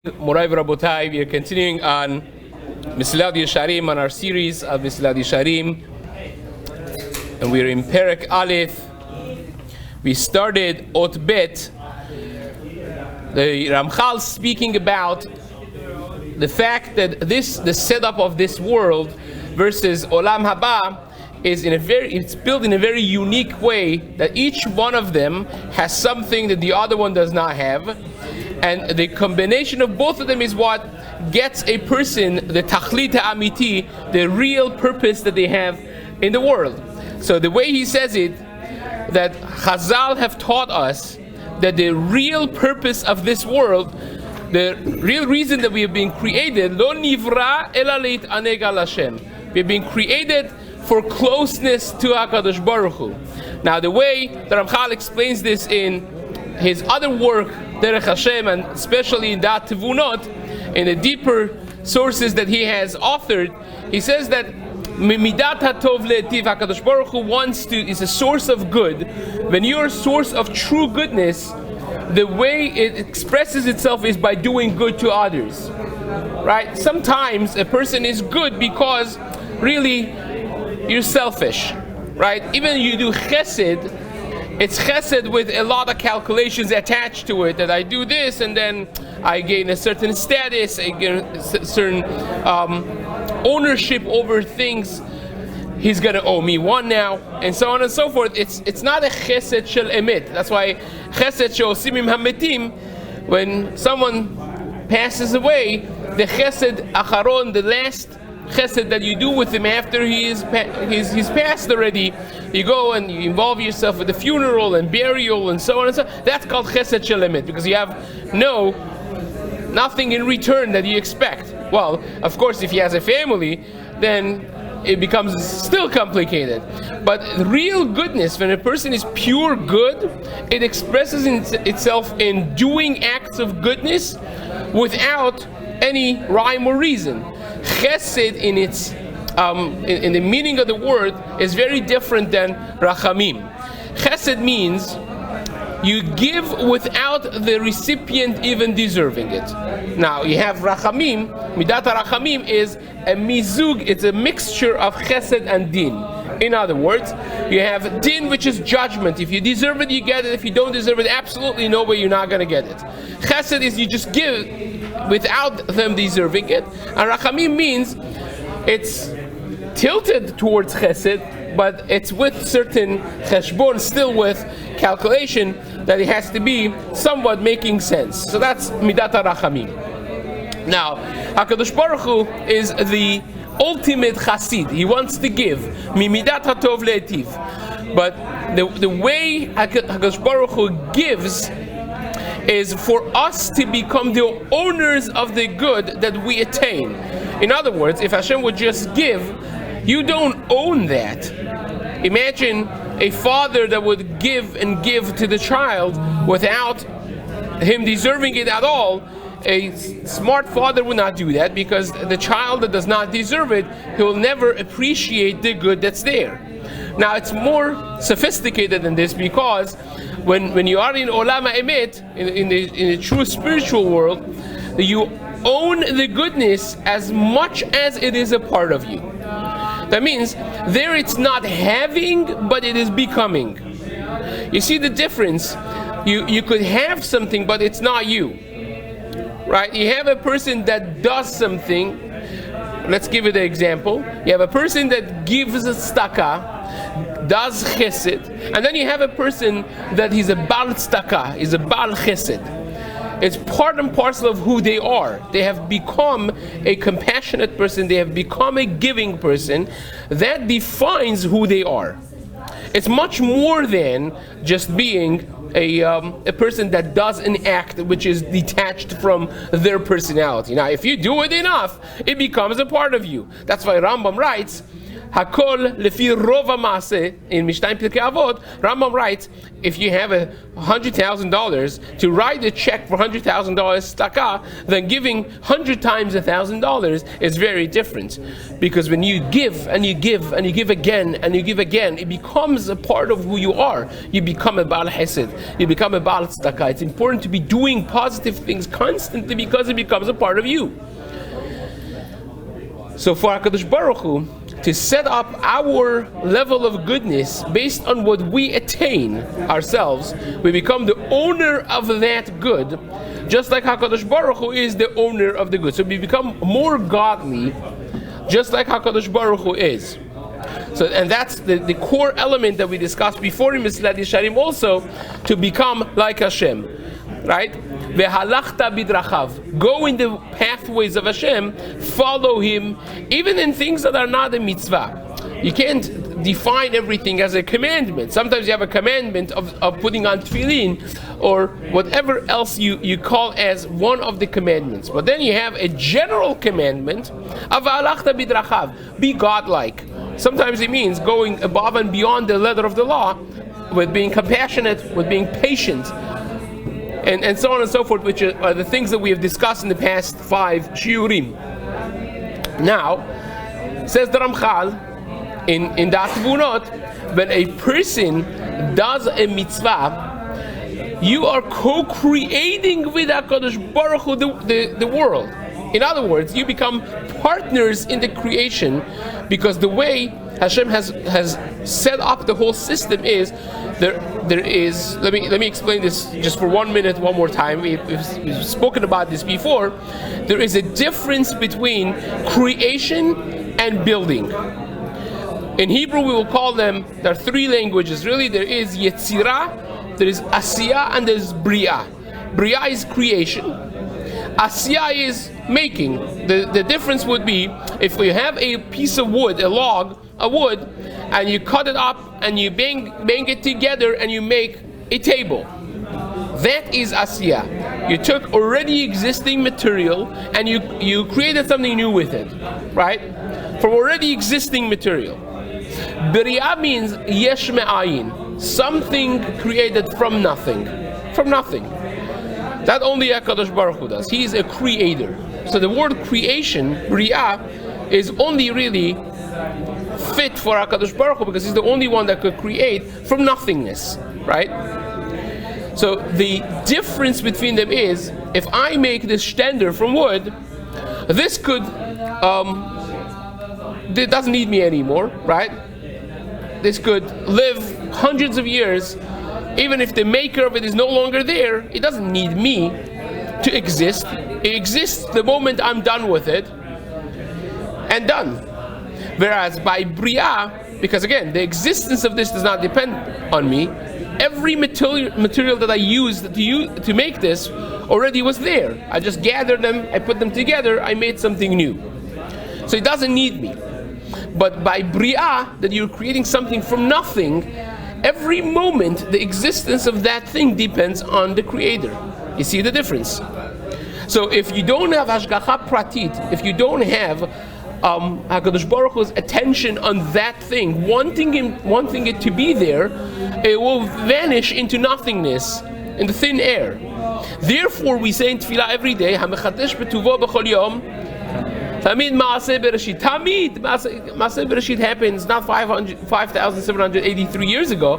Morai Rabotai, we are continuing on Mesillat Yesharim, on our series of Mesillat Yesharim, and we are in Perek Aleph. We started Ot Bet, the Ramchal speaking about the fact that the setup of this world versus Olam Haba it's built in a very unique way, that each one of them has something that the other one does not have, and the combination of both of them is what gets a person the tachlit ha'amiti, the real purpose that they have in the world. So the way he says it, that Chazal have taught us that the real purpose of this world, the real reason that we have been created, lo nivra ela leit'aneg al Hashem. We have been created for closeness to HaKadosh Baruch Hu. Now the way that Ramchal explains this in his other work, Derech Hashem, and especially in that Tevunot, in the deeper sources that he has authored, he says that Midat HaTov Le'etiv, HaKadosh Baruch Hu is a source of good. When you're a source of true goodness, the way it expresses itself is by doing good to others. Right? Sometimes a person is good because really you're selfish, right? Even you do chesed, it's chesed with a lot of calculations attached to it, that I do this and then I gain a certain status, I gain a certain ownership over things. He's going to owe me one now, and so on and so forth. It's not a chesed shel emet. That's why chesed she'osim im hametim, when someone passes away, the chesed acharon, the last chesed that you do with him after he's passed already, you go and you involve yourself with the funeral and burial and so on and so on. That's called chesed shel emet, because you have nothing in return that you expect. Well, of course, if he has a family, then it becomes still complicated. But real goodness, when a person is pure good, it expresses itself in doing acts of goodness without any rhyme or reason. Chesed in its in the meaning of the word is very different than rachamim. Chesed means you give without the recipient even deserving it. Now you have rachamim. Midat rachamim is a mizug. It's a mixture of chesed and din. In other words, you have din, which is judgment. If you deserve it, you get it. If you don't deserve it, absolutely no way, you're not going to get it. Chesed is you just give without them deserving it. And rachamim means it's tilted towards chesed, but it's with certain cheshbon, still with calculation, that it has to be somewhat making sense. So that's midat rachamim. Now, HaKadosh Baruch Hu is the ultimate chassid. He wants to give. Midat hatov le'etiv. But the way HaKadosh Baruch Hu gives is for us to become the owners of the good that we attain. In other words, if Hashem would just give, you don't own that. Imagine a father that would give and give to the child without him deserving it at all. A smart father would not do that, because the child that does not deserve it, he will never appreciate the good that's there. Now it's more sophisticated than this, because when you are in Olam HaEmet, in the true spiritual world, you own the goodness as much as it is a part of you. That means there it's not having, but it is becoming. You see the difference? You could have something, but it's not you. Right? You have a person that does something. Let's give it an example. You have a person that gives a tzedakah, does chesed, and then you have a person that he's a bal tzedakah, is a bal chesed. It's part and parcel of who they are. They have become a compassionate person. They have become a giving person. That defines who they are. It's much more than just being a person that does an act which is detached from their personality. Now, if you do it enough, it becomes a part of you. That's why Rambam writes Hakol lefi rova maaseh in Mishnah Pirkei Avot, Rambam writes, if you have $100,000 to write a check for $100,000 tzedakah, then giving 100 times $1,000 is very different. Because when you give and you give and you give again and you give again, it becomes a part of who you are. You become a Baal Hesed. You become a Baal Tzedakah. It's important to be doing positive things constantly because it becomes a part of you. So for HaKadosh Baruch Hu, to set up our level of goodness based on what we attain ourselves, we become the owner of that good, just like HaKadosh Baruch Hu is the owner of the good. So we become more godly, just like HaKadosh Baruch Hu is. So, and that's the core element that we discussed before in Mesillat Yesharim also, to become like Hashem, right? Vehalachta bidrachav. Go in the pathways of Hashem, follow Him, even in things that are not a mitzvah. You can't define everything as a commandment. Sometimes you have a commandment of putting on tefillin, or whatever else you call as one of the commandments. But then you have a general commandment of vehalachta bidrachav. Be godlike. Sometimes it means going above and beyond the letter of the law, with being compassionate, with being patient, and so on and so forth, which are the things that we have discussed in the past 5 shiurim. Now, says the Ramchal in Das Tvunot, when a person does a mitzvah, you are co-creating with HaKadosh Baruch Hu the world. In other words, you become partners in the creation, because the way Hashem has set up the whole system is there is. Let me explain this just for 1 minute one more time. We've spoken about this before. There is a difference between creation and building. In Hebrew, we will call them. There are 3 languages. Really, there is Yetzirah, there is Asiyah, and there is Bria. Bria is creation. Asiyah is making. The difference would be if you have a piece of wood, a wood, and you cut it up and you bang it together and you make a table. That is Asiyah. You took already existing material and you created something new with it, right? From already existing material. Bria means yesh me'ayin, something created from nothing. From nothing. That only HaKadosh Baruch Hu does. He is a creator. So the word creation, Bria, is only really fit for HaKadosh Baruch Hu because He's the only one that could create from nothingness, right? So the difference between them is, if I make this stender from wood, this could, it doesn't need me anymore, right? This could live hundreds of years. Even if the maker of it is no longer there, it doesn't need me to exist. It exists the moment I'm done with it, and done. Whereas by Bria, because again, the existence of this does not depend on me, every material that I used to make this already was there. I just gathered them, I put them together, I made something new. So it doesn't need me. But by Bria, that you're creating something from nothing, every moment the existence of that thing depends on the creator. You see the difference? So if you don't have Hashgacha Pratit, if you don't have HaKadosh Baruch Hu's attention on that thing, wanting it to be there, it will vanish into nothingness, in the thin air. Therefore we say in Tefillah every day, HaMechadesh B'tuvo B'chol Yom, Tamid Maaseh Bereshit. Tamid Maaseh Bereshit happens not 5,783 years ago,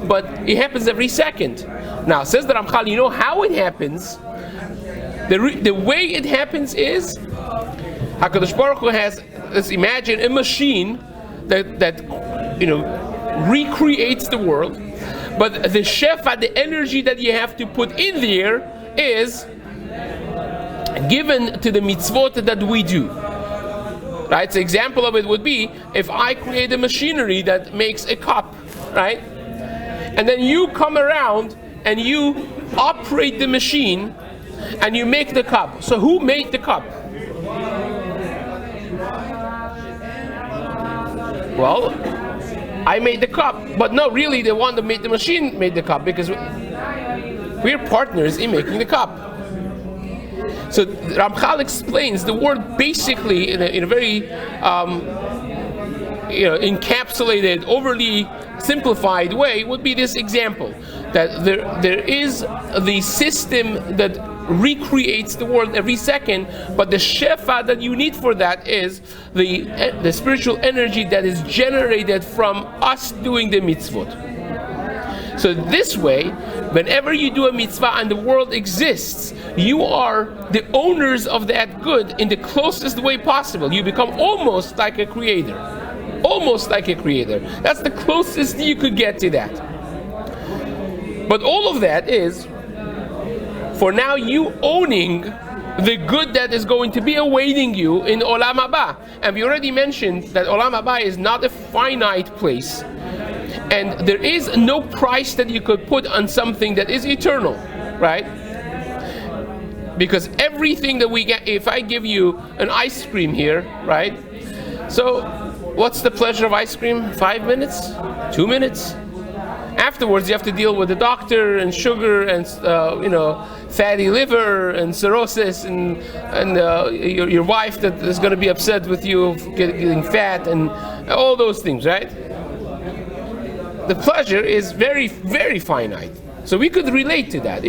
but it happens every second. Now, says the Ramchal, you know how it happens? The way it happens is HaKadosh Baruch Hu has, let's imagine, a machine that recreates the world, but the shefa, the energy that you have to put in there, is given to the mitzvot that we do. Right? So example of it would be if I create a machinery that makes a cup, right? And then you come around and you operate the machine and you make the cup. So who made the cup? Well, I made the cup, but no, really the one that made the machine made the cup, because we're partners in making the cup. So Ramchal explains the word basically in a very encapsulated, overly simplified way would be this example, that there is the system that recreates the world every second, but the shefa that you need for that is the spiritual energy that is generated from us doing the mitzvot. So this way, whenever you do a mitzvah and the world exists, you are the owners of that good in the closest way possible. You become almost like a creator. Almost like a creator. That's the closest you could get to that. But all of that is for now you owning the good that is going to be awaiting you in Olam Haba. And we already mentioned that Olam Haba is not a finite place. And there is no price that you could put on something that is eternal, right? Because everything that we get, if I give you an ice cream here, right? So, what's the pleasure of ice cream? 5 minutes? 2 minutes? Afterwards, you have to deal with the doctor and sugar and fatty liver and cirrhosis and your wife that is going to be upset with you getting fat and all those things, right? The pleasure is very, very finite. So we could relate to that.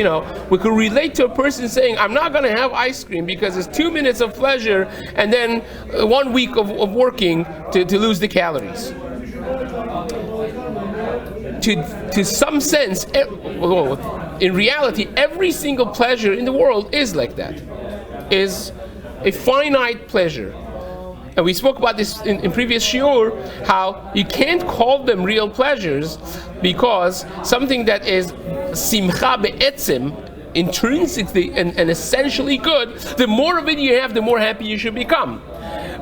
We could relate to a person saying, I'm not going to have ice cream because it's 2 minutes of pleasure and then 1 week of working to lose the calories. To some sense, in reality, every single pleasure in the world is like that. Is a finite pleasure. And we spoke about this in previous shiur, how you can't call them real pleasures because something that is simcha be'etzim, intrinsically and essentially good, the more of it you have, the more happy you should become.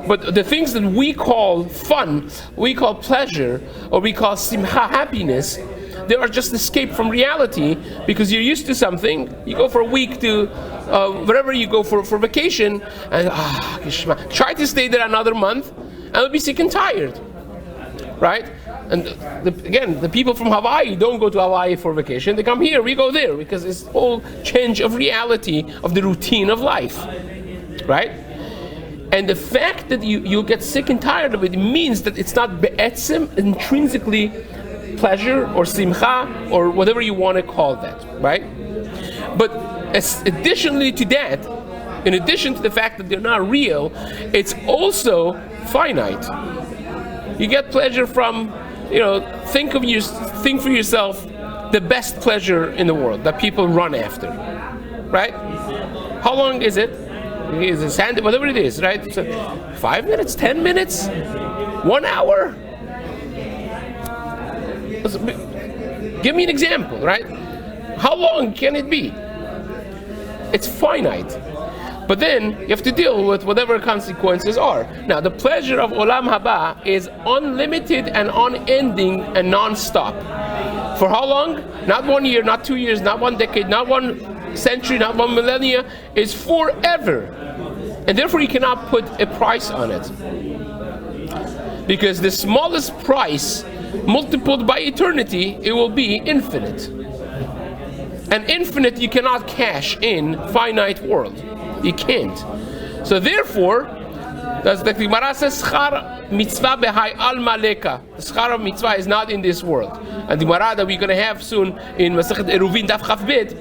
But the things that we call fun, we call pleasure, or we call simcha, happiness, they are just escape from reality because you're used to something. You go for a week to wherever you go for vacation, and try to stay there another month, and you'll be sick and tired, right? And the people from Hawaii don't go to Hawaii for vacation. They come here, we go there, because it's a whole change of reality of the routine of life, right? And the fact that you get sick and tired of it means that it's not be'etzim, intrinsically pleasure or simcha or whatever you want to call that, right? But additionally to that, in addition to the fact that they're not real, it's also finite. You get pleasure from, think for yourself the best pleasure in the world that people run after, right? How long is it? Is it sand, whatever it is, right? So 5 minutes, 10 minutes, 1 hour. Give me an example, right? How long can it be? It's finite. But then you have to deal with whatever consequences are. Now, the pleasure of Olam Haba is unlimited and unending and non-stop. For how long? Not 1 year, not 2 years, not 1 decade, not 1 century, not 1 millennia. It's forever. And therefore you cannot put a price on it. Because the smallest price multiplied by eternity, it will be infinite. And infinite you cannot cash in finite world. You can't. So therefore, that's the Gemara says, Schar mitzvah behai al maleka. The schar of mitzvah is not in this world. And the Gemara that we're going to have soon in Masechet Eruvin Daf Chaf Bet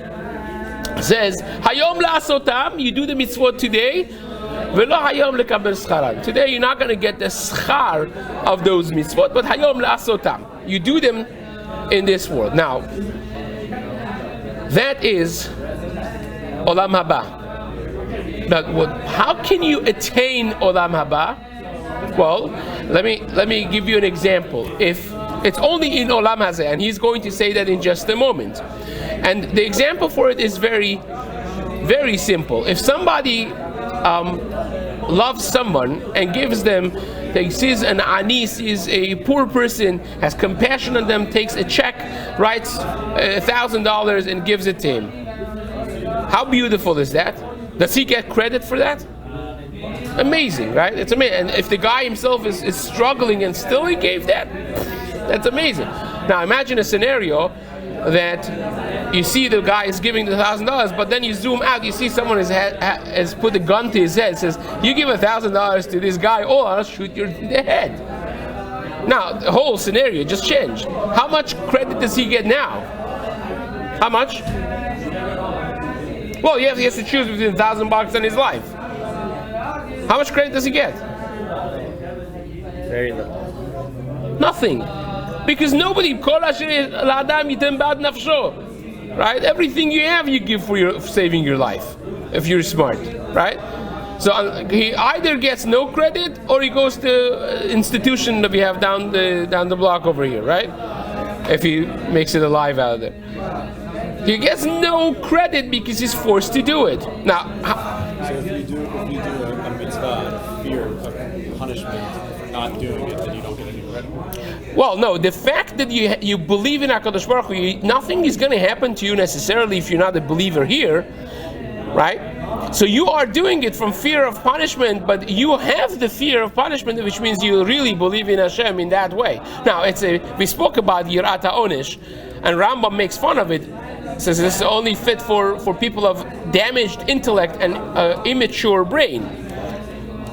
says, Hayom la'asotam, you do the mitzvot today, velo hayom lekabel scharan. Today you're not going to get the schar of those mitzvot, but hayom la'asotam. You do them in this world. Now, that is Olam Haba. But how can you attain Olam Haba? Well, let me give you an example. If it's only in Olam Hazeh, and he's going to say that in just a moment. And the example for it is very, very simple. If somebody loves someone and gives them, he sees an ani, sees a poor person, has compassion on them, takes a check, writes $1,000 and gives it to him. How beautiful is that? Does he get credit for that? Amazing, right? It's amazing. And if the guy himself is struggling and still he gave that, that's amazing. Now imagine a scenario that you see the guy is giving the $1,000, but then you zoom out, you see someone has put a gun to his head, says, you give $1,000 to this guy, or I'll shoot you in the head. Now, the whole scenario just changed. How much credit does he get now? How much? Well, he has to choose between $1,000 and his life. How much credit does he get? Very little. Nothing. Because nobody, right? Everything you have, you give for saving your life, if you're smart, right? So he either gets no credit or he goes to institution that we have down the block over here, right? If he makes it alive out of there. He gets no credit because he's forced to do it. Now, so if you do a mitzvah, fear of punishment for not doing it, then you don't get any credit. well, no, the fact that you believe in HaKadosh Baruch Hu, nothing is going to happen to you necessarily if you're not a believer here, right? So you are doing it from fear of punishment, but you have the fear of punishment, which means you really believe in Hashem in that way. Now, we spoke about Yirat HaOnish, and Rambam makes fun of it. Says this is only fit for people of damaged intellect and immature brain.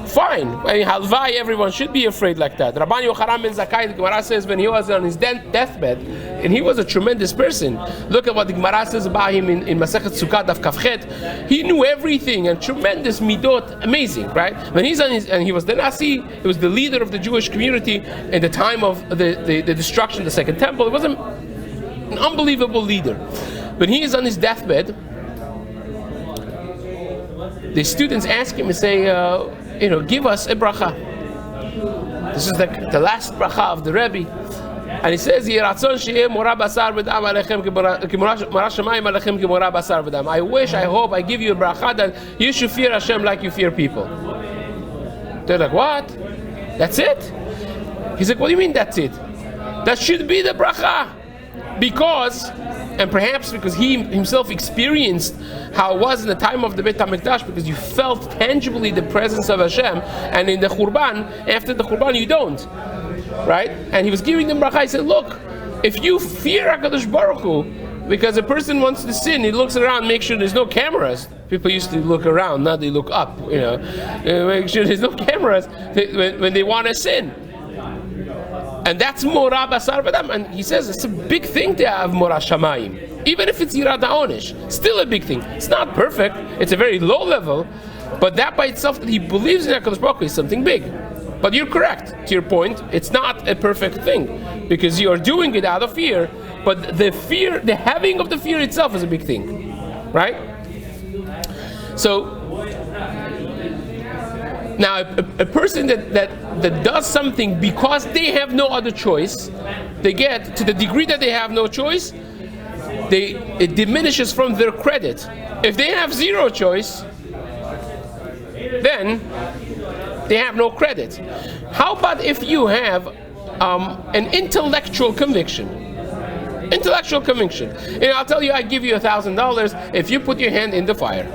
Fine. I mean, halvai, everyone should be afraid like that. Rabbi Yochanan ben Zakkai, the Gemara says, when he was on his deathbed, and he was a tremendous person. Look at what the Gemara says about him in Masechet Sukkot Daf Kafchet. He knew everything and tremendous midot, amazing, right? When he's on and he was the Nasi, he was the leader of the Jewish community in the time of the destruction of the Second Temple. He was an unbelievable leader. When he is on his deathbed, the students ask him and say, give us a bracha. This is the last bracha of the Rabbi. And he says, I wish, I hope, I give you a bracha that you should fear Hashem like you fear people. They're like, what? That's it? He's like, what do you mean that's it? That should be the bracha. Because, and perhaps because he himself experienced how it was in the time of the Beit HaMikdash, because you felt tangibly the presence of Hashem, and in the Khurban, after the Khurban you don't, right? And he was giving them bracha. He said, look, if you fear HaKadosh Baruch Hu, because a person wants to sin, he looks around, make sure there's no cameras. People used to look around, now they look up, make sure there's no cameras when they want to sin. And that's Morah Basar V'dam. And he says it's a big thing to have Morah Shamayim. Even if it's Yirat HaOnish, still a big thing. It's not perfect, it's a very low level, but that by itself, that he believes in HaKadosh Baruch Hu, is something big. But you're correct, to your point, it's not a perfect thing, because you are doing it out of fear, but the fear, the having of the fear itself is a big thing. Right? So, now, a person that does something because they have no other choice, they get to the degree that they have no choice, it diminishes from their credit. If they have zero choice, then they have no credit. How about if you have an intellectual conviction? Intellectual conviction. I'll tell you, I give you $1,000 if you put your hand in the fire.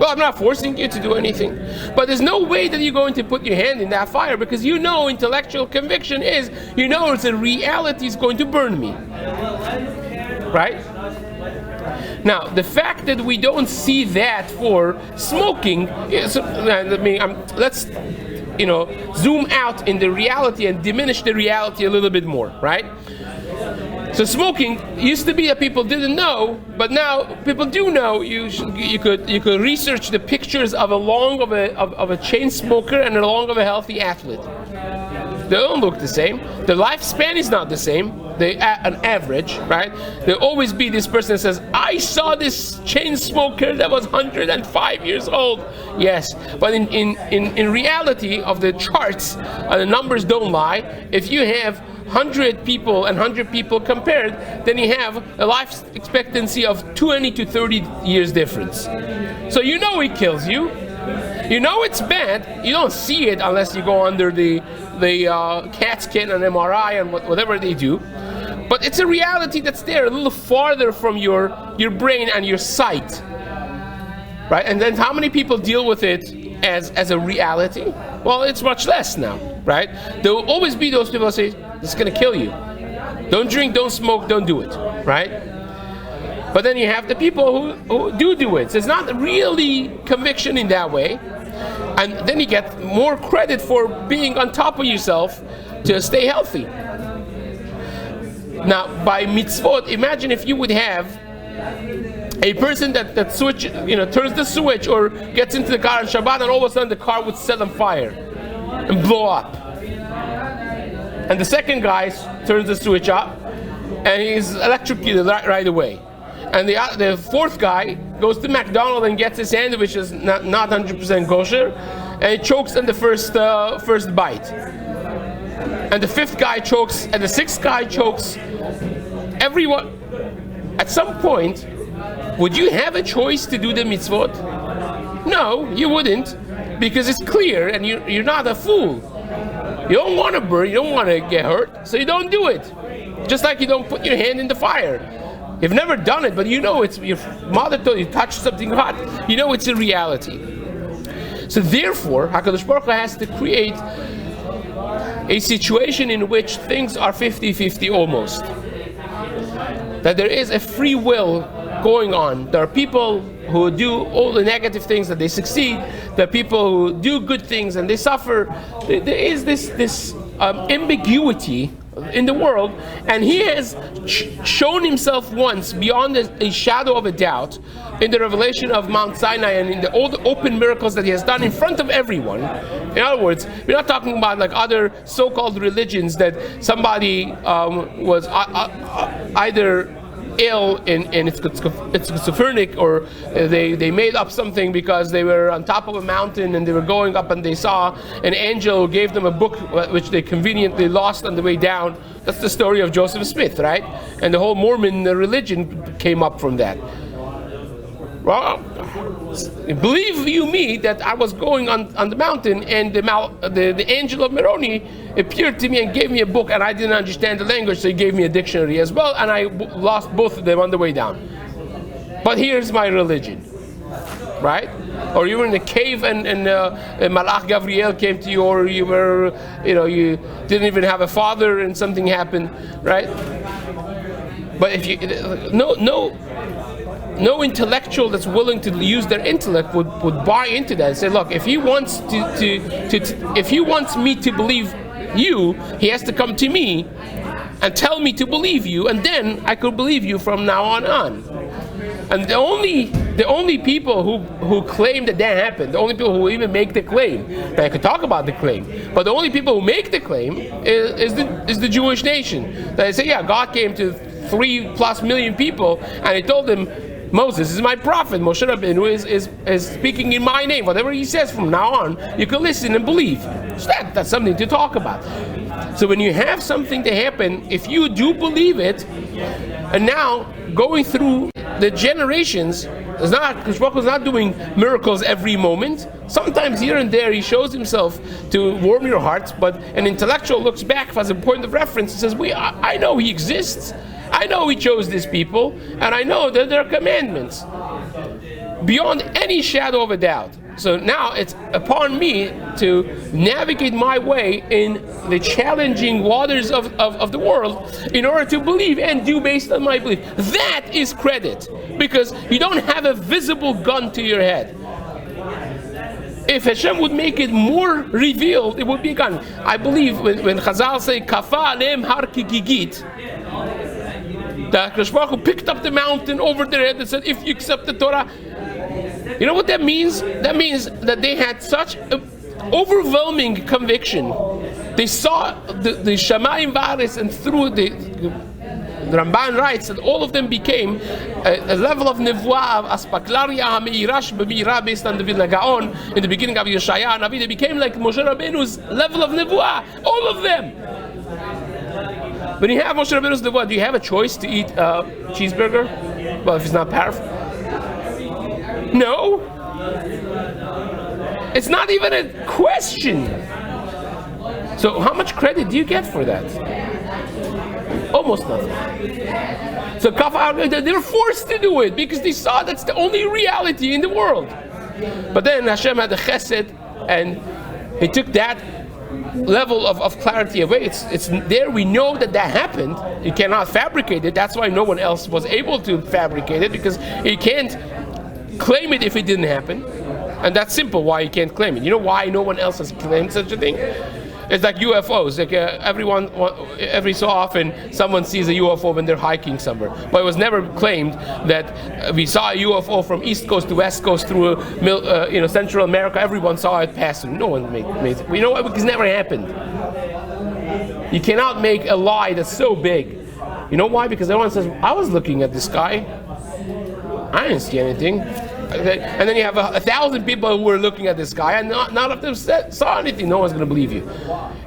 Well, I'm not forcing you to do anything. But there's no way that you're going to put your hand in that fire, because intellectual conviction is, it's a reality is going to burn me. Right? Now, the fact that we don't see that for smoking, let's zoom out in the reality and diminish the reality a little bit more, right? So smoking used to be that people didn't know, but now people do know. You could research the pictures of a chain smoker and along of a healthy athlete. They don't look the same. The lifespan is not the same. An average, right? There'll always be this person that says, I saw this chain smoker that was 105 years old. Yes, but in reality of the charts, the numbers don't lie. If you have 100 people and 100 people compared, then you have a life expectancy of 20 to 30 years difference. So it kills you. It's bad. You don't see it unless you go under the CAT scan and MRI and whatever they do. But it's a reality that's there, a little farther from your brain and your sight. Right? And then how many people deal with it as a reality? Well, it's much less now, right? There will always be those people who say, this is going to kill you. Don't drink, don't smoke, don't do it, right? But then you have the people who do it. So it's not really conviction in that way. And then you get more credit for being on top of yourself to stay healthy. Now, by mitzvot, imagine if you would have a person that turns the switch or gets into the car on Shabbat, and all of a sudden the car would set on fire and blow up. And the second guy turns the switch up, and he's electrocuted right away. And the fourth guy goes to McDonald's and gets his sandwiches not 100% kosher, and he chokes on the first bite. And the fifth guy chokes, and the sixth guy chokes. Everyone, at some point, would you have a choice to do the mitzvot? No, you wouldn't, because it's clear, and you're not a fool. You don't want to burn, you don't want to get hurt, so you don't do it. Just like you don't put your hand in the fire. You've never done it, but you know it's your mother told you touch something hot. You know it's a reality. So therefore, HaKadosh Baruch Hu has to create a situation in which things are 50-50 almost. That there is a free will going on. There are people who do all the negative things that they succeed. There are people who do good things and they suffer. There is this ambiguity in the world, and he has shown himself once beyond a shadow of a doubt in the revelation of Mount Sinai and in all the open miracles that he has done in front of everyone. In other words, we're not talking about like other so-called religions that somebody was either ill and it's schizophrenic, or they made up something because they were on top of a mountain and they were going up and they saw an angel who gave them a book which they conveniently lost on the way down. That's the story of Joseph Smith, right? And the whole Mormon religion came up from that. Well, believe you me that I was going on the mountain, and the angel of Moroni appeared to me and gave me a book, and I didn't understand the language, so he gave me a dictionary as well, and I lost both of them on the way down. But here's my religion, right? Or you were in a cave and Malach Gabriel came to you, or you didn't even have a father and something happened, right? But if you no intellectual that's willing to use their intellect would buy into that and say, look, if he wants if he wants me to believe you, he has to come to me and tell me to believe you, and then I could believe you from now on. And the only people who claim that happened, the only people who even make the claim, and I could talk about the claim, but the only people who make the claim is the Jewish nation. They say, yeah, God came to 3+ million people and he told them, Moses is my prophet, Moshe Rabbeinu is speaking in my name. Whatever he says from now on, you can listen and believe. So that's something to talk about. So when you have something to happen, if you do believe it, and now going through the generations, Shlomo is not doing miracles every moment. Sometimes here and there he shows himself to warm your hearts, but an intellectual looks back as a point of reference and says, I know he exists. I know he chose these people, and I know that there are commandments beyond any shadow of a doubt. So now it's upon me to navigate my way in the challenging waters of the world in order to believe and do based on my belief. That is credit, because you don't have a visible gun to your head. If Hashem would make it more revealed, it would be a gun. I believe when Chazal say, Kafa aleim har kigigit, that Shlomo picked up the mountain over their head and said, if you accept the Torah. You know what that means? That means that they had such overwhelming conviction. They saw the Shamayim V'Aretz, and through the Ramban writes that all of them became a level of nevuah, of aspaklaria ha'meirash b'meira, based on the Vilna Gaon in the beginning of Yeshaya Navi. They became like Moshe Rabbeinu's level of nevuah, all of them. When you have Moshe Rabbeinu's nevuah, do you have a choice to eat cheeseburger? Well, if it's not parf. No. It's not even a question. So how much credit do you get for that? Almost nothing. So they're forced to do it because they saw that's the only reality in the world. But then Hashem had the chesed, and he took that level of clarity away. It's there. We know that happened. You cannot fabricate it. That's why no one else was able to fabricate it, because you can't claim it if it didn't happen. And that's simple why you can't claim it. You know why no one else has claimed such a thing? It's like UFOs. Like every so often, someone sees a UFO when they're hiking somewhere. But it was never claimed that we saw a UFO from East Coast to West Coast through Central America. Everyone saw it passing. No one made it. You know what? Because it never happened. You cannot make a lie that's so big. You know why? Because everyone says, I was looking at the sky. I didn't see anything. And then you have 1,000 people who were looking at the sky, and none of them saw anything. No one's going to believe you.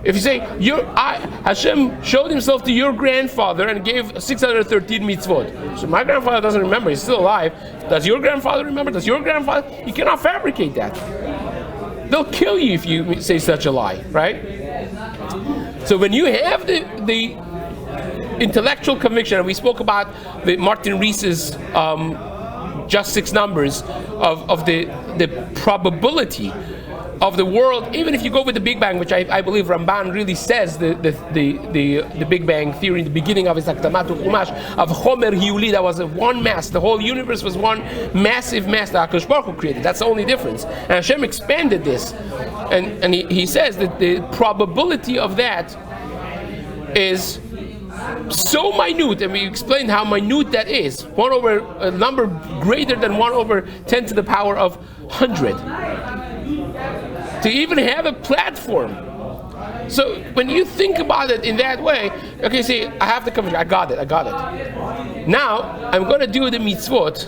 If you say, Hashem showed himself to your grandfather and gave 613 mitzvot. So my grandfather doesn't remember. He's still alive. Does your grandfather remember? Does your grandfather? You cannot fabricate that. They'll kill you if you say such a lie, right? So when you have the intellectual conviction, and we spoke about the Martin Rees's just 6 numbers of the probability of the world, even if you go with the Big Bang, which I believe Ramban really says the Big Bang theory in the beginning of his Akdamat Chumash of Chomer Hiuli, that was one mass. The whole universe was one massive mass that HaKadosh Baruch Hu created. That's the only difference. And Hashem expanded this, and he says that the probability of that is so minute, and we explained how minute that is. 1 over a number greater than 1 over 10 to the power of 100. To even have a platform. So when you think about it in that way, okay, see, I have the conviction. I got it. Now I'm going to do the mitzvot,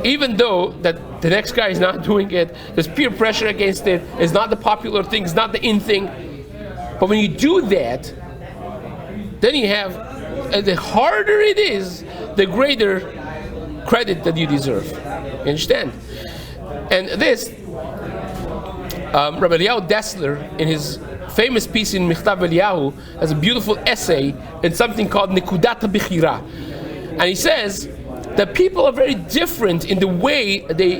even though that the next guy is not doing it. There's peer pressure against it. It's not the popular thing. It's not the in thing. But when you do that, then you have, the harder it is, the greater credit that you deserve. You understand? And this, Rabbi Eliyahu Dessler, in his famous piece in Michtav Eliyahu, has a beautiful essay in something called Nekudat HaBechira. And he says that people are very different in the way they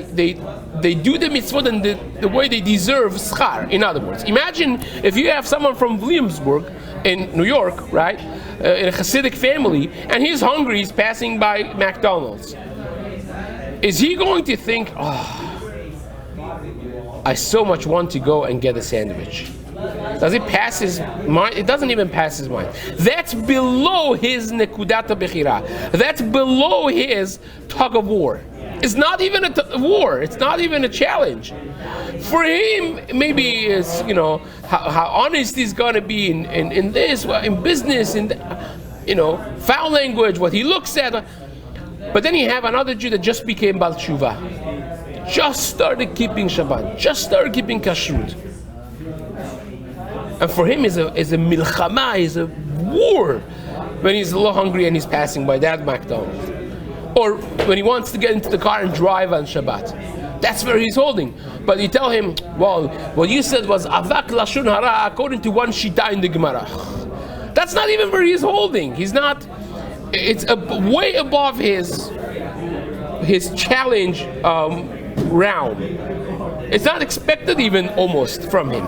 do the mitzvot and the way they deserve schar. In other words, imagine if you have someone from Williamsburg in New York, right, in a Hasidic family, and he's hungry, he's passing by McDonald's. Is he going to think, I so much want to go and get a sandwich? Does it pass his mind? It doesn't even pass his mind. That's below his nekudat bechira. That's below his tug of war. It's not even a war. It's not even a challenge. For him, maybe it's, how honest he's going to be in this, in business, in foul language, what he looks at. But then you have another Jew that just became Bal Tshuva. Just started keeping Shabbat. Just started keeping Kashrut. And for him is a milchama, is a war when he's a little hungry and he's passing by that McDonald's. Or when he wants to get into the car and drive on Shabbat. That's where he's holding. But you tell him, well, what you said was avak lashon hara according to one shita in the Gemara. That's not even where he's holding. He's not. It's way above his challenge realm. It's not expected even almost from him.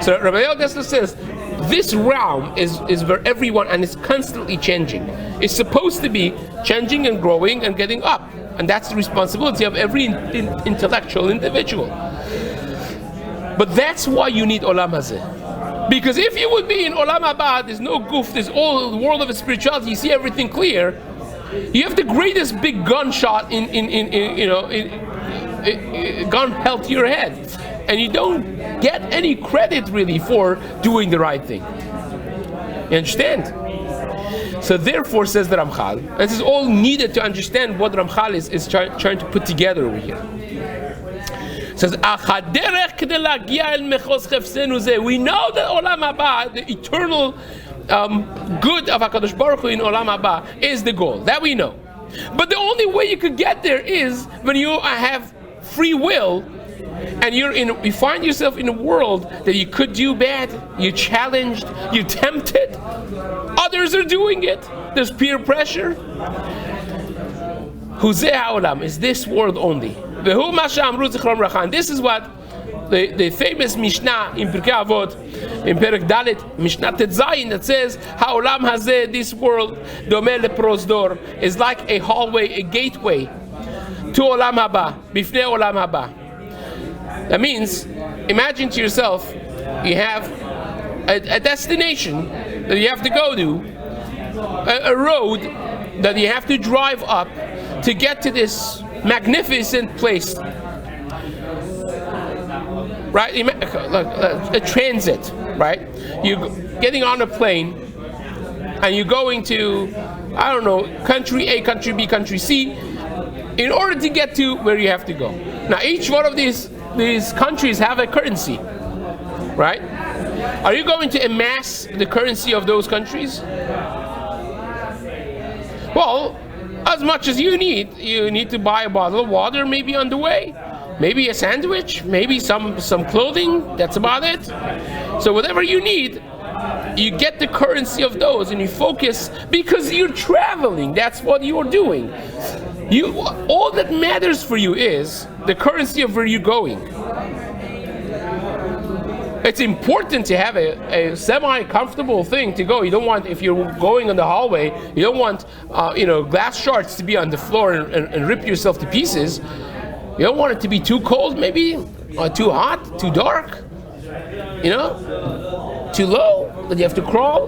So Rabbi Eliyahu says, this realm is where everyone, and it's constantly changing. It's supposed to be changing and growing and getting up. And that's the responsibility of every intellectual individual. But that's why you need Olam Hazeh. Because if you would be in Olam Haba, there's no goof, there's all the world of spirituality, you see everything clear. You have the greatest big gunshot gun held to your head. And you don't get any credit really for doing the right thing. You understand? So therefore, says the Ramchal, this is all needed to understand what Ramchal is trying to put together over here. It says, we know that Olam Haba, the eternal good of HaKadosh Baruch Hu in Olam Haba, is the goal. That we know. But the only way you could get there is when you have free will, and you find yourself in a world that you could do bad, you're challenged, you're tempted, others are doing it, there's peer pressure. Huzeh ha'olam is this world only. Vehu ma she'amru zichron rachan. This is what the famous Mishnah in Pirkei Avot, in Perek Dalet, Mishnah Tetzayin, that says, ha'olam hazeh, this world, domeh leprosdor, is like a hallway, a gateway, to Olam Haba, Bifnei Olam Haba. That means, imagine to yourself, you have a destination that you have to go to, a road that you have to drive up to get to this magnificent place. Right? A transit, right? You're getting on a plane and you're going to, I don't know, country A, country B, country C, in order to get to where you have to go. Now, each one of these countries have a currency, right? Are you going to amass the currency of those countries? Well, as much as you need to buy a bottle of water, maybe on the way, maybe a sandwich, maybe some clothing. That's about it. So whatever you need, you get the currency of those, and you focus because you're traveling. That's what you're doing. All that matters for you is the currency of where you're going. It's important to have a semi-comfortable thing to go. You don't want, if you're going in the hallway, you don't want glass shards to be on the floor and rip yourself to pieces. You don't want it to be too cold, maybe, or too hot, too dark, too low that you have to crawl.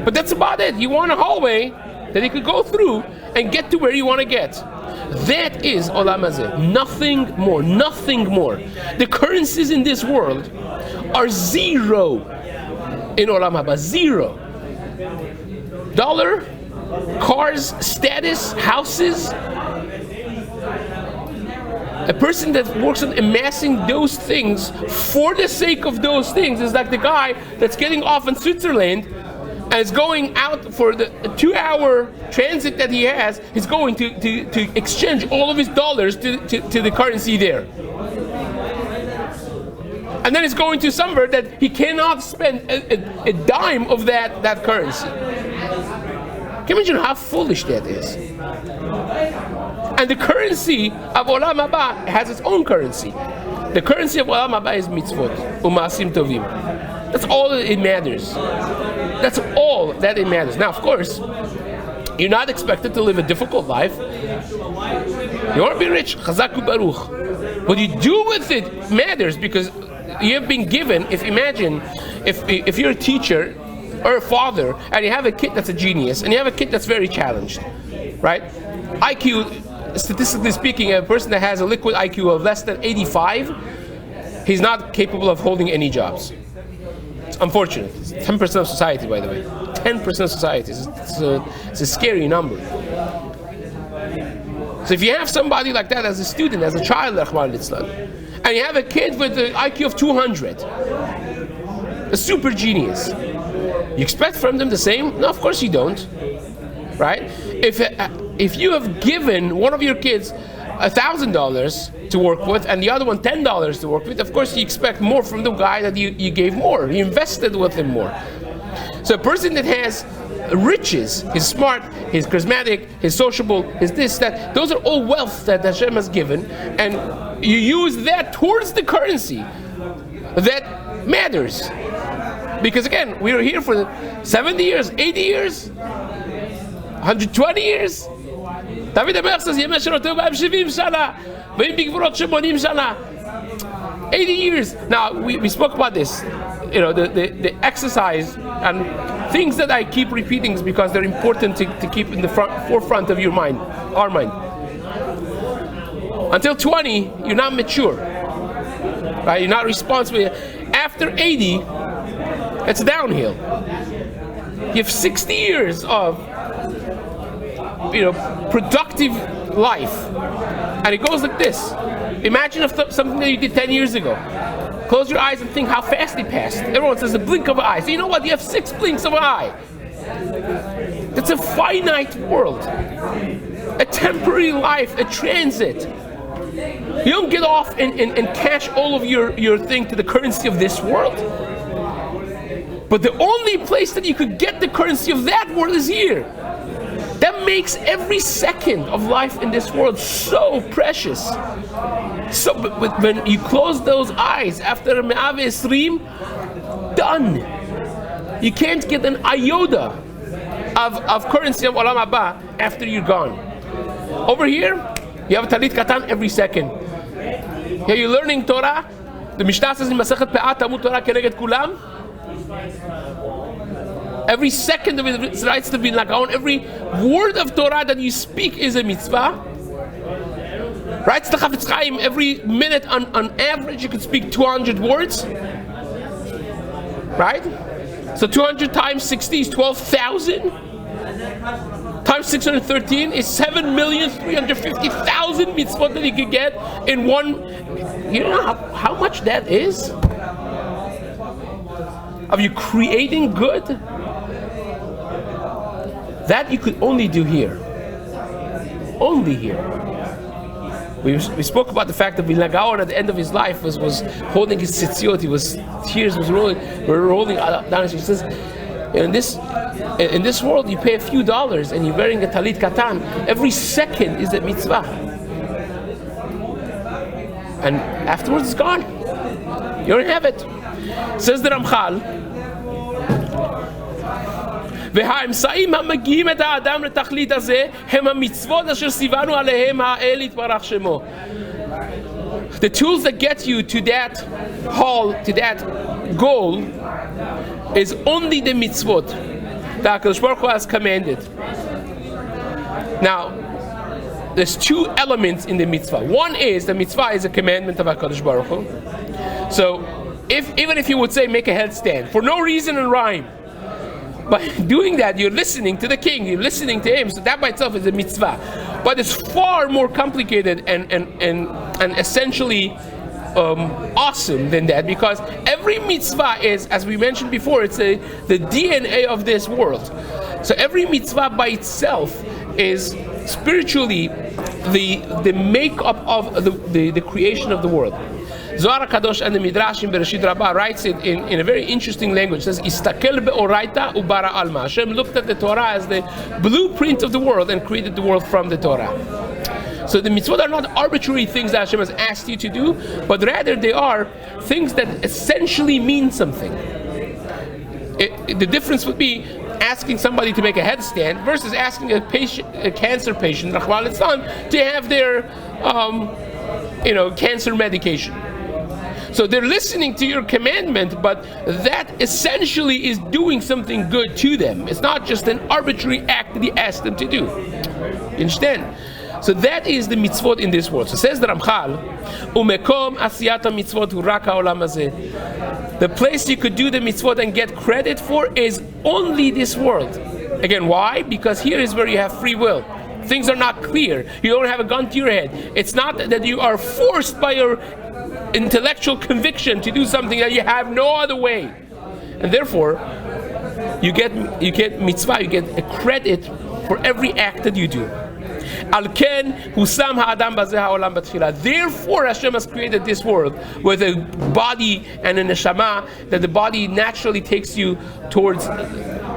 But that's about it. You want a hallway that you could go through and get to where you want to get. That is Olam Hazeh. Nothing more. Nothing more. The currencies in this world are zero in Olam Haba. Zero. Dollar, cars, status, houses. A person that works on amassing those things for the sake of those things is like the guy that's getting off in Switzerland and is going out for the 2-hour transit that he has. He's going to exchange all of his dollars to the currency there. And then he's going to somewhere that he cannot spend a dime of that currency. Can you imagine how foolish that is? And the currency of Olam Haba has its own currency. The currency of Olam Haba is mitzvot, u'ma'asim tovim. That's all that it matters. That's all that it matters. Now, of course, you're not expected to live a difficult life. You want to be rich, chazak u'baruch. What you do with it matters, because you have been given. Imagine if you're a teacher or a father and you have a kid that's a genius and you have a kid that's very challenged, right? IQ, statistically speaking, a person that has a liquid IQ of less than 85, he's not capable of holding any jobs. It's unfortunate. It's 10% of society, by the way. 10% of society. It's a scary number. So if you have somebody like that as a student, as a child, and you have a kid with an IQ of 200, a super genius, you expect from them the same? No, of course you don't. Right? If you have given one of your kids $1,000 to work with and the other one $10 to work with, of course you expect more from the guy that you gave more. You invested with him more. So a person that has riches, he's smart, he's charismatic, he's sociable, he's this, that, those are all wealth that Hashem has given, and you use that towards the currency that matters. Because again, we are here for 70 years, 80 years, 120 years. David HaMelech says, Yemei Shenotu B'Hem 70 Shana, V'Im B'Gvurot 80 Shana. 80 years. Now, we spoke about this, the exercise and things that I keep repeating because they're important to keep in the forefront of your mind, our mind. Until 20, you're not mature. Right? You're not responsible. After 80, it's downhill. You have 60 years of productive life, and it goes like this. Imagine if something that you did 10 years ago. Close your eyes and think how fast it passed. Everyone says a blink of an eye. So you know what? You have 6 blinks of an eye. It's a finite world, a temporary life, a transit. You don't get off and cash all of your thing to the currency of this world. But the only place that you could get the currency of that world is here. That makes every second of life in this world so precious. So but when you close those eyes after 120, done. You can't get an iota of currency of Olam Haba after you're gone. Over here, You have a talit katan every second. Are you learning Torah? The Mishnah says in Masechet Pe'at Talmud Torah Keneged Kulam. Every second of it writes to be Nagaon. Every word of Torah that you speak is a mitzvah. Writes to Chafetz Chaim, every minute on average you could speak 200 words. Right? So 200 times 60 is 12,000. Times 613 is 7,350,000 mitzvot that you could get in one. You know how much that is? Of you creating good? That you could only do here. Only here. We spoke about the fact that Vilna Gaon at the end of his life was holding his tzitziot. Tears were rolling down his face. He says, in this world you pay a few dollars and you're wearing a talit katan. Every second is a mitzvah. And afterwards it's gone. You don't have it. Says the Ramchal, והאמצעים המגיעים את האדם לתכלית הזה הם המצוות אשר ציוונו עליהם האל יתברך שמו. The tools that get you to that goal is only the mitzvot that HaKadosh Baruch Hu has commanded. Now, there's two elements in the mitzvah. One is the mitzvah is a commandment of HaKadosh Baruch Hu. So, even if you would say make a headstand for no reason and rhyme, by doing that, you're listening to the king, you're listening to him, so that by itself is a mitzvah. But it's far more complicated and essentially awesome than that, because every mitzvah is, as we mentioned before, it's the DNA of this world. So every mitzvah by itself is spiritually the makeup of the creation of the world. Zohar HaKadosh and the Midrash in Bereshit Rabbah writes it in a very interesting language. It says, Istakel be'oraita ubara alma. Hashem looked at the Torah as the blueprint of the world and created the world from the Torah. So the mitzvot are not arbitrary things that Hashem has asked you to do, but rather they are things that essentially mean something. The difference would be asking somebody to make a headstand versus asking a cancer patient, Rachmana litzlan, to have their cancer medication. So they're listening to your commandment, but that essentially is doing something good to them. It's not just an arbitrary act that you ask them to do. You understand? So that is the mitzvot in this world. So says the Ramchal, Umekom asiyata mitzvot hu rak ha'olam hazeh. The place you could do the mitzvot and get credit for is only this world. Again, why? Because here is where you have free will. Things are not clear. You don't have a gun to your head. It's not that you are forced by your intellectual conviction to do something that you have no other way. And therefore, you get mitzvah, you get a credit for every act that you do. Therefore, Hashem has created this world with a body and a neshama, that the body naturally takes you towards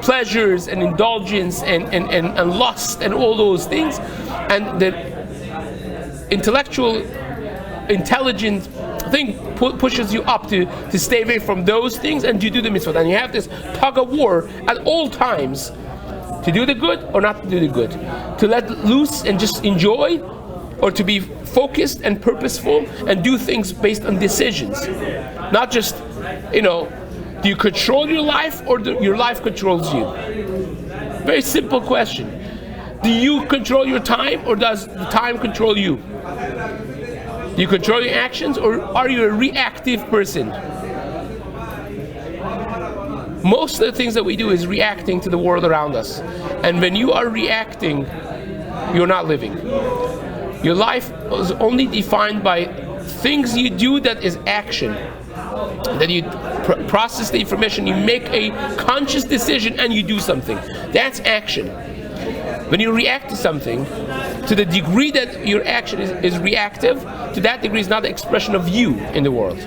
pleasures and indulgence and lust and all those things, and the intelligent thing pushes you up to stay away from those things and to do the mitzvah. And you have this tug of war at all times to do the good or not to do the good, to let loose and just enjoy, or to be focused and purposeful and do things based on decisions, not just do you control your life or your life controls you? Very simple question. Do you control your time or does the time control you? Do you control your actions or are you a reactive person? Most of the things that we do is reacting to the world around us. And when you are reacting, you're not living. Your life is only defined by things you do that is action. That you process the information, you make a conscious decision and you do something. That's action. When you react to something, to the degree that your action is reactive, to that degree is not the expression of you in the world.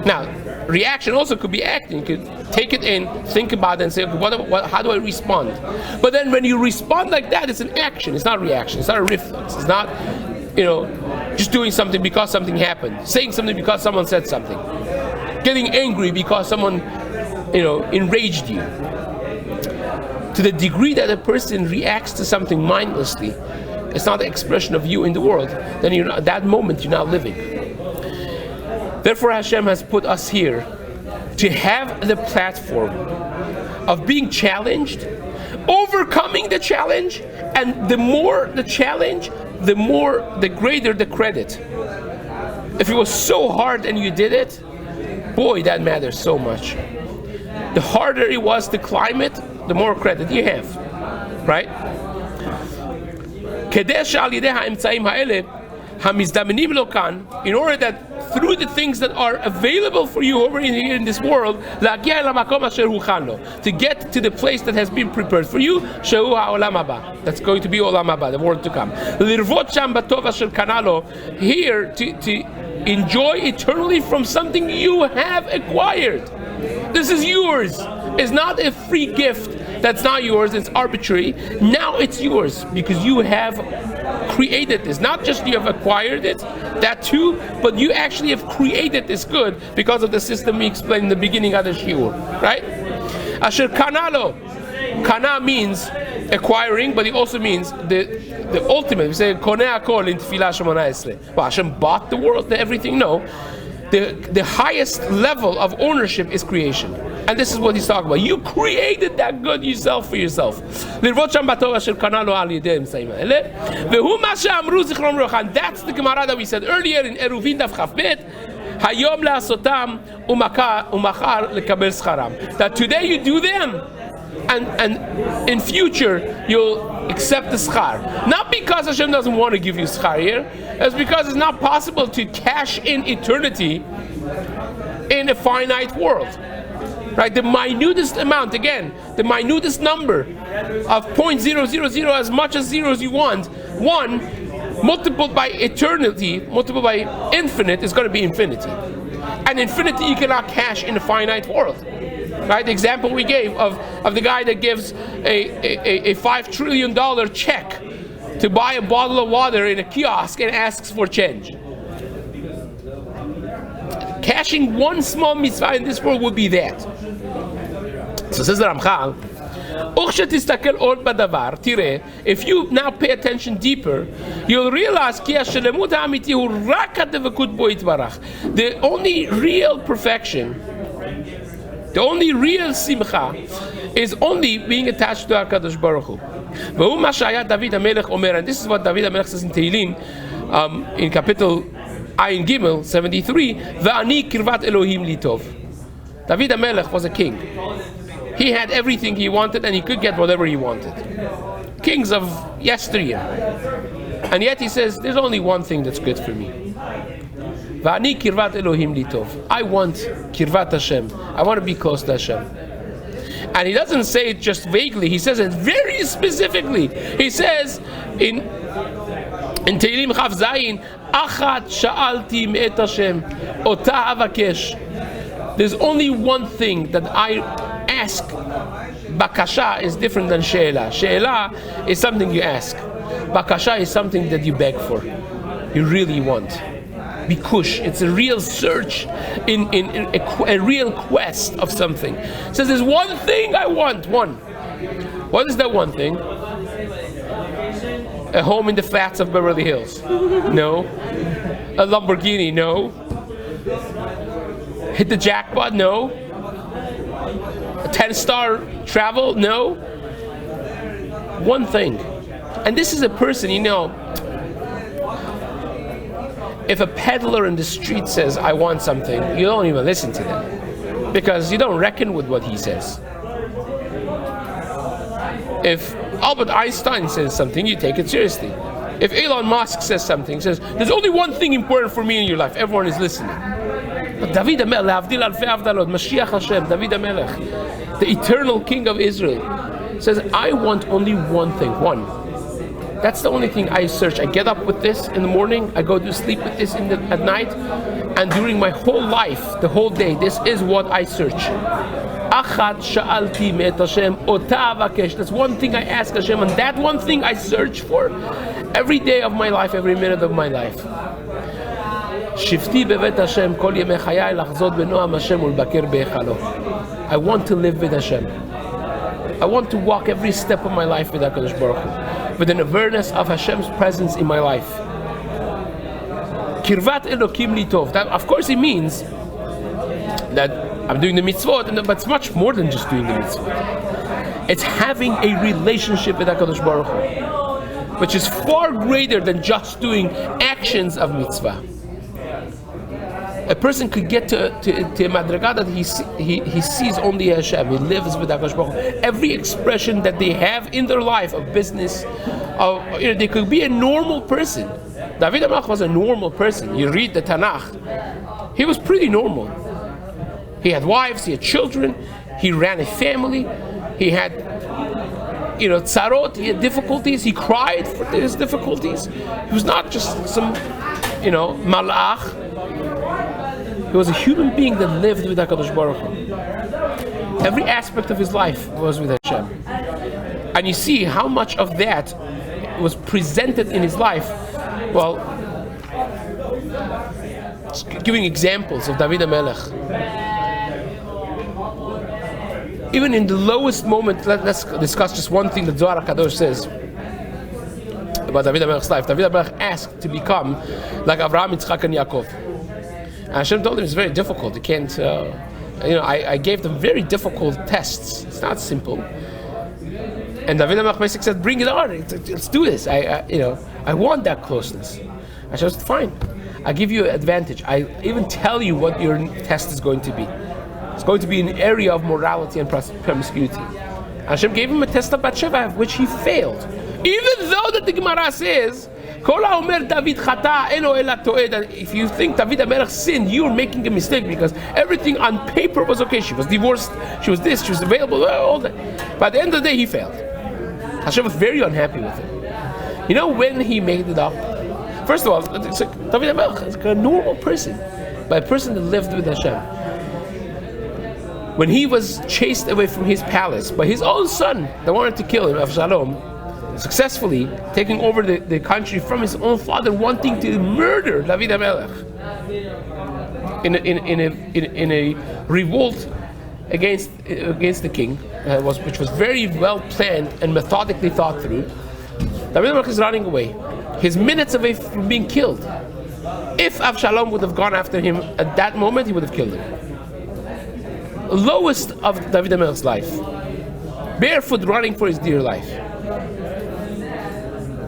Now, reaction also could be acting. You could take it in, think about it, and say, okay, how do I respond? But then when you respond like that, it's an action. It's not reaction. It's not a reflex. It's not, just doing something because something happened. Saying something because someone said something. Getting angry because someone, enraged you. To the degree that a person reacts to something mindlessly, it's not the expression of you in the world, then you're not, at that moment you're not living. Therefore Hashem has put us here to have the platform of being challenged, overcoming the challenge, and the more the challenge, the greater the credit. If it was so hard and you did it, boy, that matters so much. The harder it was to climb it, the more credit you have, right? In order that through the things that are available for you over here in this world, to get to the place that has been prepared for you, that's going to be Olam Haba, the world to come. Here to enjoy eternally from something you have acquired. This is yours. It's not a free gift that's not yours, it's arbitrary. Now it's yours because you have created this. Not just you have acquired it, that too, but you actually have created this good because of the system we explained in the beginning of the shiur, right? Asher kanalo. Kana means acquiring, but it also means the ultimate. We say koneh akol in Tefillah Shemona Esrei. Well, Hashem bought the world, everything? No. The highest level of ownership is creation. And this is what he's talking about. You created that good yourself for yourself. And that's the Gemara that we said earlier in Eruvin Daf Chaf Bet. That today you do them, and in future you'll accept the schar. Not because Hashem doesn't want to give you schar here, it's because it's not possible to cash in eternity in a finite world. Right? The minutest amount, again, the minutest number of 0.000, as much as zeros you want, one multiplied by eternity, multiplied by infinite, is going to be infinity. And infinity you cannot cash in a finite world. Right? The example we gave of the guy that gives a $5 trillion check to buy a bottle of water in a kiosk and asks for change. Cashing one small mitzvah in this world would be that. So says the Ramchal, if you now pay attention deeper, you'll realize the only real perfection, the only real simcha, is only being attached to HaKadosh Baruch Hu. And this is what David HaMelech says in Tehillim, in Kapitel Ayin Gimel 73, Va'ani kirvat Elohim litov. David HaMelech was a king. He had everything he wanted and he could get whatever he wanted. Kings of yesteryear. And yet he says, there's only one thing that's good for me. Va'ani kirvat Elohim litov. I want kirvat Hashem. I want to be close to Hashem. And he doesn't say it just vaguely. He says it very specifically. He says in Tehillim Chav Zayin, Achat sha'alti me'et Hashem, ota avakesh. There's only one thing that I ask. Bakasha is different than she'ela. She'ela is something you ask. Bakasha is something that you beg for. You really want. Bikush, it's a real search, in a real quest of something. It says there's one thing I want. One. What is that one thing? A home in the flats of Beverly Hills? No. A Lamborghini? No. Hit the jackpot? No. A 10-star travel? No. One thing. And this is a person, if a peddler in the street says, I want something, you don't even listen to them. Because you don't reckon with what he says. If Albert Einstein says something, you take it seriously. If Elon Musk says something, says, there's only one thing important for me in your life, everyone is listening. But David HaMelech, Mashiach Hashem, David HaMelech, the eternal King of Israel, says, I want only one thing, one. That's the only thing I search. I get up with this in the morning, I go to sleep with this at night, and during my whole life, the whole day, this is what I search. Achat sha'alti me'et Hashem, ota avakesh. That's one thing I ask Hashem, and that one thing I search for every day of my life, every minute of my life. Shifti bevet Hashem, kol yemei chayai lachzot benoam Hashem ulbaker be'echalo. I want to live with Hashem. I want to walk every step of my life with HaKadosh Baruch Hu. with an awareness of Hashem's presence in my life. Kirvat Elokim li tov. That, of course, it means that I'm doing the mitzvot, but it's much more than just doing the mitzvot. It's having a relationship with HaKadosh Baruch Hu, which is far greater than just doing actions of mitzvah. A person could get to a madriga that he sees only Hashem. He lives with HaKadosh Baruch Hu. Every expression that they have in their life of business, they could be a normal person. David HaMelech was a normal person. You read the Tanakh, he was pretty normal. He had wives, he had children, he ran a family, he had tzarot, he had difficulties, he cried for his difficulties. He was not just some malach. He was a human being that lived with HaKadosh Baruch Hu. Every aspect of his life was with Hashem. And you see how much of that was presented in his life. Well, giving examples of David HaMelech. Even in the lowest moment, let's discuss just one thing that Zohar HaKadosh says about David HaMelech's life. David HaMelech asked to become like Avraham, Yitzchak, and Yaakov. And Hashem told him it's very difficult. You can't, I gave them very difficult tests. It's not simple. And David HaMelech basically said, bring it on. Let's do this. I want that closeness. Hashem said, fine. I'll give you an advantage. I even tell you what your test is going to be. It's going to be an area of morality and promiscuity. Hashem gave him a test of Bathsheba, which he failed. Even though that the Gemara says, that if you think David HaMelech sinned, you're making a mistake because everything on paper was okay. She was divorced, she was this, she was available, all that. But at the end of the day, he failed. Hashem was very unhappy with him. You know when he made it up? First of all, it's like David HaMelech is like a normal person, but a person that lived with Hashem. When he was chased away from his palace by his own son that wanted to kill him, Avshalom, successfully taking over the country from his own father, wanting to murder David HaMelech in a revolt against the king, which was very well planned and methodically thought through. David HaMelech is running away. He's minutes away from being killed. If Avshalom would have gone after him at that moment, he would have killed him. Lowest of David HaMelech's life, barefoot running for his dear life.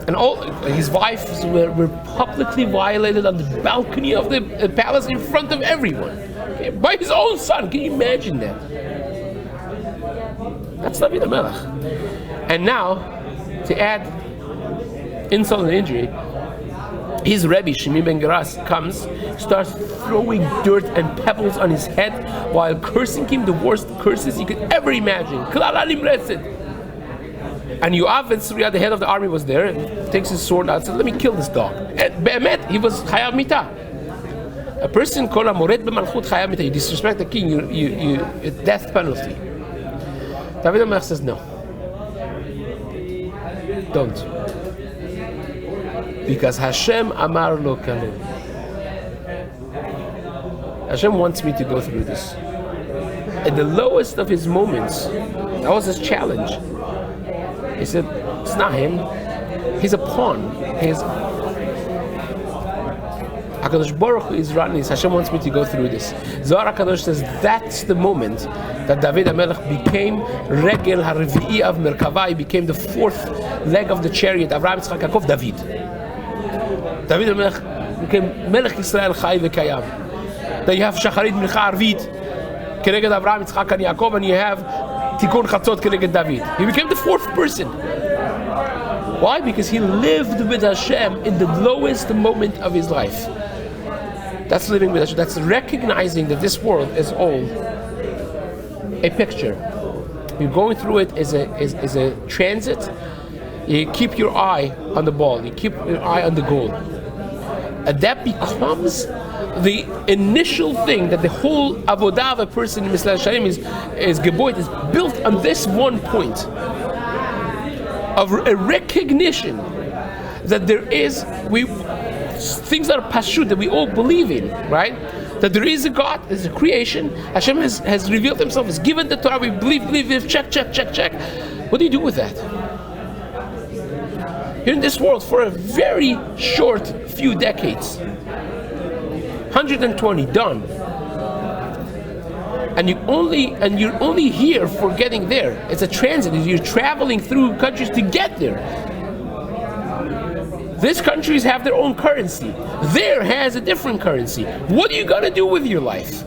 And all his wives were publicly violated on the balcony of the palace in front of everyone. Okay, by his own son. Can you imagine that? That's David HaMelech. And now, to add insult and injury, his Rabbi, Shimi ben Geras, comes, starts throwing dirt and pebbles on his head while cursing him the worst curses you could ever imagine. And Yoav ben Tzruya, the head of the army, was there, and takes his sword out and said, let me kill this dog. And Be'emet, he was chayav mita. A person called a mored b'malchut chayav mita. You disrespect the king, you death penalty. David HaMelech says, no. Don't. Because Hashem amar lo kalem. Hashem wants me to go through this. At the lowest of his moments, that was his challenge. He said, it's not him. He's a pawn. HaKadosh Baruch Hu is running this. Hashem wants me to go through this. Zohar HaKadosh says that's the moment that David HaMelech became Regel HaRevi'i of Merkava. He became the fourth leg of the chariot. Avraham, Yitzchak, Yaakov, David. David HaMelech became Melech Yisrael Chai V'Kayam. Then you have Shacharit Mincha Arvit, Keneged Avraham, Yitzchak, and Yaakov, and you have Tikkun Chatzot Keneged David. He became the fourth person. Why? Because he lived with Hashem in the lowest moment of his life. That's living with Hashem. That's recognizing that this world is all a picture. You're going through it as a transit. You keep your eye on the ball. You keep your eye on the goal. And that becomes the initial thing that the whole avodah of a person in Mesillat Yesharim is geboit, is built on this one point of a recognition that there is things that are pashut, that we all believe in, right? That there is a God, there's a creation. Hashem has revealed Himself, has given the Torah. We believe. Check. What do you do with that? here in this world for a very short few decades. 120, done. And you're only here for getting there. It's a transit. You're traveling through countries to get there. These countries have their own currency. There has a different currency. What are you going to do with your life?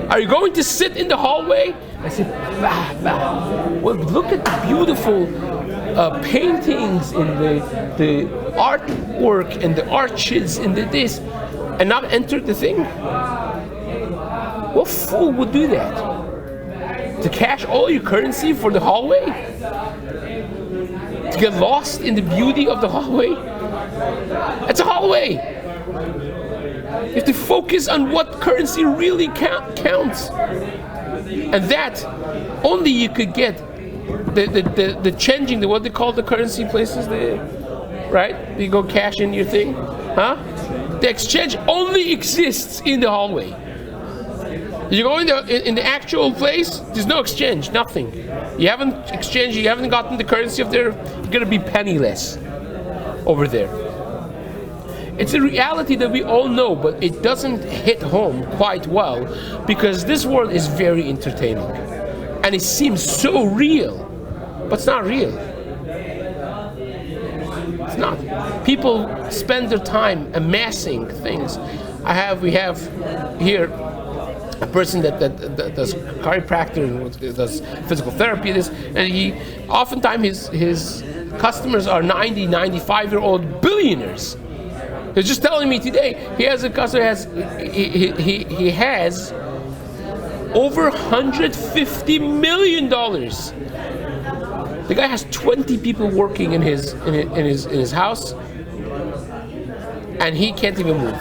Are you going to sit in the hallway and say, bah, bah. Well, look at the beautiful paintings and the artwork and the arches and this, and not enter the thing? What fool would do that? To cash all your currency for the hallway? To get lost in the beauty of the hallway? It's a hallway. You have to focus on what currency really counts. And that only you could get the changing, what they call the currency places, right? You go cash in your thing. Huh? The exchange only exists in the hallway. You go in the actual place, there's no exchange, nothing. You haven't exchanged, you haven't gotten the currency of there, you're going to be penniless over there. It's a reality that we all know, but it doesn't hit home quite well because this world is very entertaining. And it seems so real, but it's not real. It's not. People spend their time amassing things. We have here a person that does chiropractor and does physical therapy, and he oftentimes his customers are 90, 95-year-old billionaires. He was just telling me today he has a customer he has over $150 million. The guy has 20 people working in his house, and he can't even move.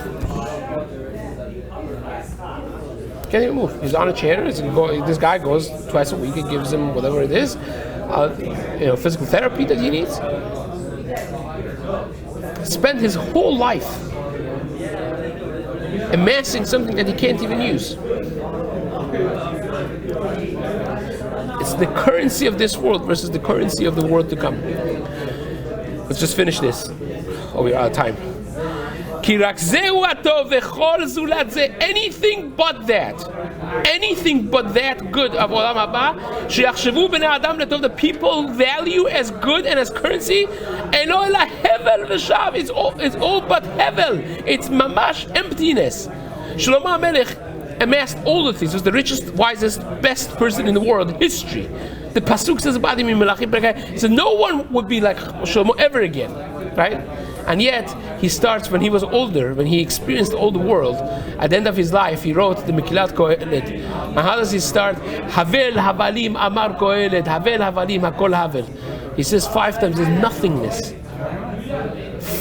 Can't even move. He's on a chair. This guy goes twice a week and gives him whatever it is, physical therapy that he needs. Spent his whole life amassing something that he can't even use. It's the currency of this world versus the currency of the world to come. Let's just finish this. Oh, we're out of time. Anything but that good of Olam Haba, the people value as good and as currency, it's all but hevel. It's mamash emptiness. Shlomo HaMelech amassed all the things. He was the richest, wisest, best person in the world history. The pasuk says about him in Melachim, so no one would be like Shlomo ever again, right? And yet, he starts when he was older, when he experienced all the world. At the end of his life, he wrote the Mesillat Yesharim. And how does he start? Havel havalim amar kohelet, havel havalim hakol havel. He says 5 times, there's nothingness.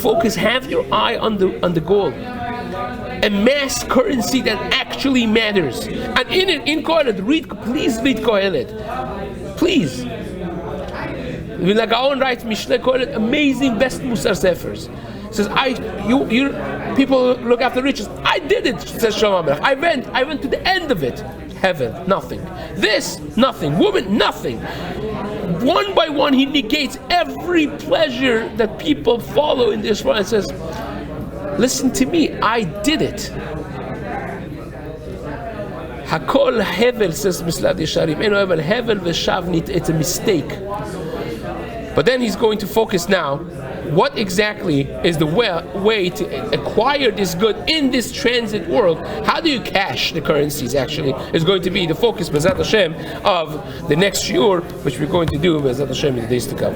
Focus, have your eye on the goal. Amass currency that actually matters. And in Kohelet, please read Kohelet. Please. The Gaon writes Mishle Kohelet, amazing, best Musar Sefers. Says, people look after riches. I did it, says Shlomo HaMelech. I went to the end of it. Heaven, nothing. This, nothing. Woman, nothing. One by one, he negates every pleasure that people follow in this world and says, listen to me, I did it. Hakol hevel, says Mesillat Yesharim. Eno hevel, hevel v'shavnit, it's a mistake. But then he's going to focus now, what exactly is the way to acquire this good in this transit world? How do you cash the currencies actually is going to be the focus, B'ezrat Hashem, of the next shiur, which we're going to do, B'ezrat Hashem, in the days to come.